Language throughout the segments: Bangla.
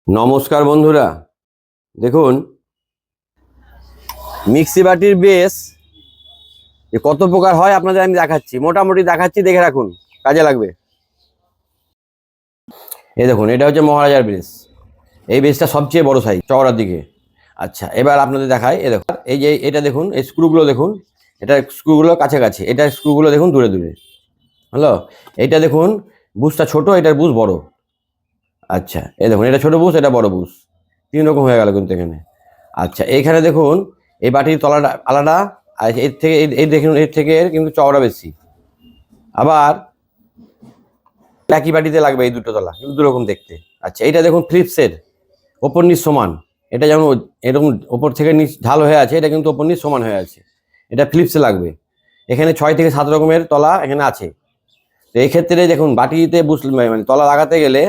নমস্কার বন্ধুরা, দেখুন মিক্সি বাটির বেস কত প্রকার হয় আপনাদের আমি দেখাচ্ছি, মোটামুটি দেখাচ্ছি, দেখে রাখুন, কাজে লাগবে। এই দেখুন, এটা হচ্ছে মহারাজার বেস। এই বেসটা সবচেয়ে বড় সাইজ, চওড়ার দিকে। আচ্ছা, এবার আপনাদের দেখাই। এই দেখুন, এই যে এটা দেখুন, এই স্ক্রুগুলো দেখুন, এটা স্ক্রুগুলো কাছাকাছি, এটা স্ক্রুগুলো দেখুন দূরে দূরে। হ্যালো, এইটা দেখুন বুশটা ছোট, এটার বুশ বড়। আচ্ছা, এই দেখুন, এটা ছোট বুশ, এটা বড় বুশ, তিন রকম হয়ে গেল কিন্তু এখানে। আচ্ছা, এইখানে দেখুন এই বাটির তলাটা আলাদা, আর এর থেকে এই দেখুন, এর থেকে এর কিন্তু চওড়া বেশি। আবার একই বাটিতে লাগবে এই দুটো তলা, কিন্তু দুরকম দেখতে। আচ্ছা, এটা দেখুন ফিলিপসের, ওপর নিচ সমান। এটা যেমন এরকম ওপর থেকে নিচ ঢাল হয়ে আছে, এটা কিন্তু ওপর নিচ সমান হয়ে আছে। এটা ফিলিপসে লাগবে। এখানে 6 থেকে 7 রকমের তলা এখানে আছে। তো এই ক্ষেত্রে দেখুন, বাটিতে মানে তলা লাগাতে গেলে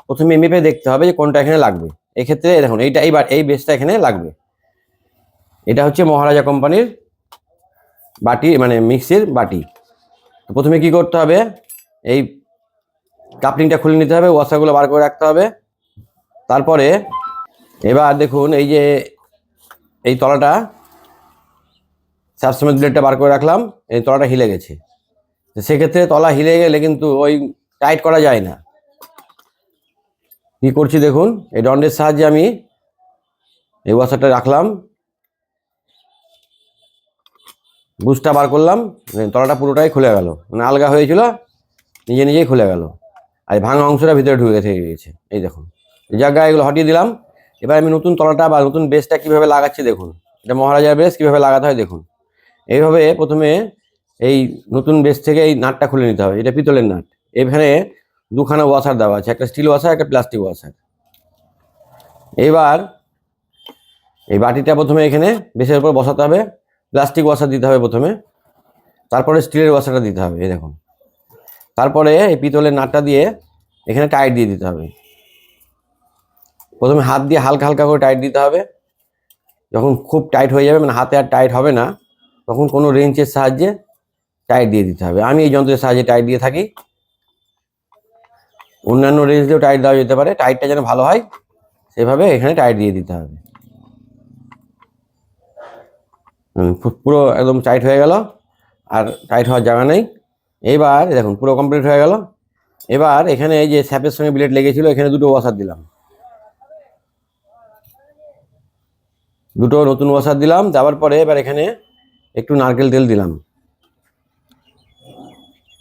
প্রথমে মেপে দেখতে হবে যে কোনটা এখানে লাগবে। এক্ষেত্রে দেখুন, এই বেসটা এখানে লাগবে। এটা হচ্ছে মহারাজা কোম্পানির বাটি, মানে মিক্সির বাটি। তো প্রথমে কি করতে হবে, এই কাপলিংটা খুলে নিতে হবে, ওয়াসারগুলো বার করে রাখতে হবে। তারপরে এবার দেখুন, এই যে এই তলাটা সবসময় ব্লেডটা বার করে রাখলাম, এই তলাটা হিলে গেছে। তো সেক্ষেত্রে তলা হিলে গেলে কিন্তু ওই টাইট করা যায় না। কি করছি দেখুন, এই দণ্ডের সাহায্যে আমি এই ওয়াসারটা রাখলাম, বুশটা বার করলাম, তলাটা পুরোটাই খুলে গেল, মানে আলগা হয়েছিল, নিজে নিজেই খুলে গেল। আর ভাঙা অংশটা ভিতরে ঢুকে থেকে গেছে। এই দেখুন, এই জায়গায় এগুলো হটিয়ে দিলাম। এবার আমি নতুন তলাটা বা নতুন বেসটা কীভাবে লাগাচ্ছি দেখুন। এটা মহারাজার বেস, কীভাবে লাগাতে হয় দেখুন। এইভাবে প্রথমে এই নতুন বেস থেকে এই নাটটা খুলে নিতে হবে। এটা পিতলের নাট। এখানে দুখানা ওয়াসার দেওয়া আছে, একটা স্টিল ওয়াসার, একটা প্লাস্টিক ওয়াসার। এবার এই বাটিটা প্রথমে এখানে বেসের উপর বসাতে হবে, প্লাস্টিক ওয়াসার দিতে হবে প্রথমে, তারপরে স্টিলের ওয়াসারটা দিতে হবে। এই দেখুন, তারপরে এই পিতলের নাটটা দিয়ে এখানে টাইট দিয়ে দিতে হবে। প্রথমে হাত দিয়ে হালকা হালকা করে টাইট দিতে হবে। যখন খুব টাইট হয়ে যাবে, মানে হাতে আর টাইট হবে না, তখন কোনো রেঞ্চের সাহায্যে টাইট দিয়ে দিতে হবে। আমি এই যন্ত্রের সাহায্যে টাইট দিয়ে থাকি, অন্যান্য রেঞ্জ দিয়েও টাইট দেওয়া যেতে পারে। টাইটটা যেন ভালো হয় সেভাবে এখানে টাইট দিয়ে দিতে হবে। পুরো একদম টাইট হয়ে গেল, আর টাইট হওয়ার জায়গা নেই। এবার দেখুন, পুরো কমপ্লিট হয়ে গেল। এবার এখানে এই যে স্যাপের সঙ্গে ব্লেড লেগেছিল, এখানে দুটো ওয়াসার দিলাম, দুটো নতুন ওয়াসার দিলাম। দেওয়ার পরে এবার এখানে একটু নারকেল তেল দিলাম,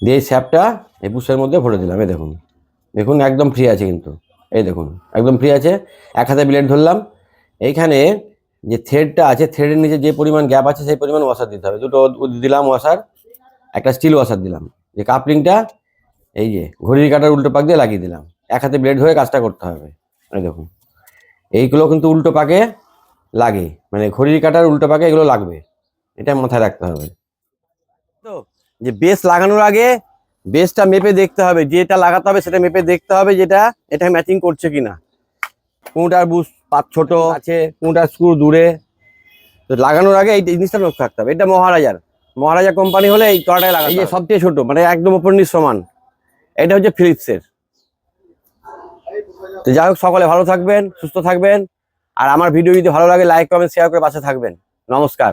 দিয়ে এই স্যাপটা এই বুশের মধ্যে ভরে দিলাম। এই দেখুন, দেখুন একদম ফ্রি আছে কিন্তু। এই দেখুন, একদম ফ্রি আছে। এক হাতে ব্লেড ধরলাম, এইখানে যে থ্রেডটা আছে, থ্রেডের নিচে যে পরিমাণ গ্যাপ আছে সেই পরিমাণ ওয়াসার দিতে হবে। দুটো দিলাম ওয়াসার, একটা স্টিল ওয়াসার দিলাম। যে কাপলিংটা এই যে ঘড়ির কাঁটার উল্টো পাক দিয়ে লাগিয়ে দিলাম। এক হাতে ব্লেড ধরে কাজটা করতে হবে। এই দেখুন, এইগুলো কিন্তু উল্টো পাকে লাগে, মানে ঘড়ির কাঁটার উল্টো পাকে এগুলো লাগবে, এটা মাথায় রাখতে হবে। তো যে বেস লাগানোর আগে বেসটা মেপে দেখতে হবে, যেটা লাগাতে হবে সেটা মেপে দেখতে হবে, যেটা এটা ম্যাচিং করছে কিনা, কোনটার বুশ পাত ছোট আছে, কোনটার স্ক্রু দূরে। তো লাগানোর আগে এই জিনিসটা লক্ষ্য রাখতে হবে। এটা মহারাজা কোম্পানি হলে এই তলাটায় লাগাতে হবে। এই যে সবচেয়ে ছোট, মানে একদম উপর নিচ সমান, এটা হচ্ছে ফিলিপসের। তো যাই হোক, সকলে ভালো থাকবেন, সুস্থ থাকবেন। আর আমার ভিডিও যদি ভালো লাগে লাইক কমেন্ট শেয়ার করে পাশে থাকবেন। নমস্কার।